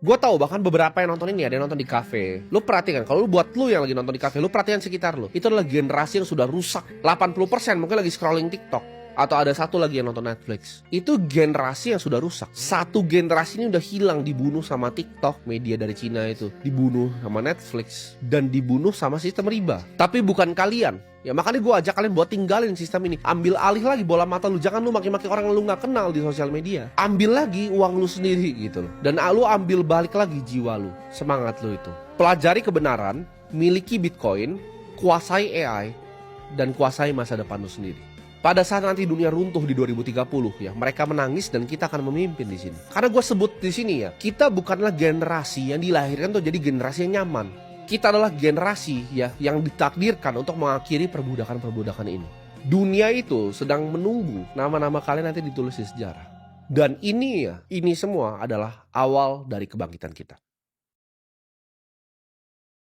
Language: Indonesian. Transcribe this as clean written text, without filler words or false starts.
Gue tahu bahkan beberapa yang nonton ini ada yang nonton di kafe. Lu perhatikan, kalau lu buat lu yang lagi nonton di kafe, lu perhatikan sekitar lu. Itu adalah generasi yang sudah rusak. 80% mungkin lagi scrolling TikTok. Atau ada satu lagi yang nonton Netflix. Itu generasi yang sudah rusak. Satu generasi ini udah hilang, dibunuh sama TikTok, media dari Cina itu. Dibunuh sama Netflix. Dan dibunuh sama sistem riba. Tapi bukan kalian. Ya makanya gue ajak kalian buat tinggalin sistem ini. Ambil alih lagi bola mata lu. Jangan lu maki-maki orang yang lu gak kenal di sosial media. Ambil lagi uang lu sendiri gitu loh. Dan lu ambil balik lagi jiwa lu. Semangat lu itu. Pelajari kebenaran. Miliki Bitcoin. Kuasai AI. Dan kuasai masa depan lu sendiri. Pada saat nanti dunia runtuh di 2030 ya, mereka menangis dan kita akan memimpin di sini. Karena gue sebut di sini ya, kita bukanlah generasi yang dilahirkan untuk jadi generasi yang nyaman. Kita adalah generasi ya yang ditakdirkan untuk mengakhiri perbudakan-perbudakan ini. Dunia itu sedang menunggu nama-nama kalian nanti ditulis di sejarah. Dan ini semua adalah awal dari kebangkitan kita.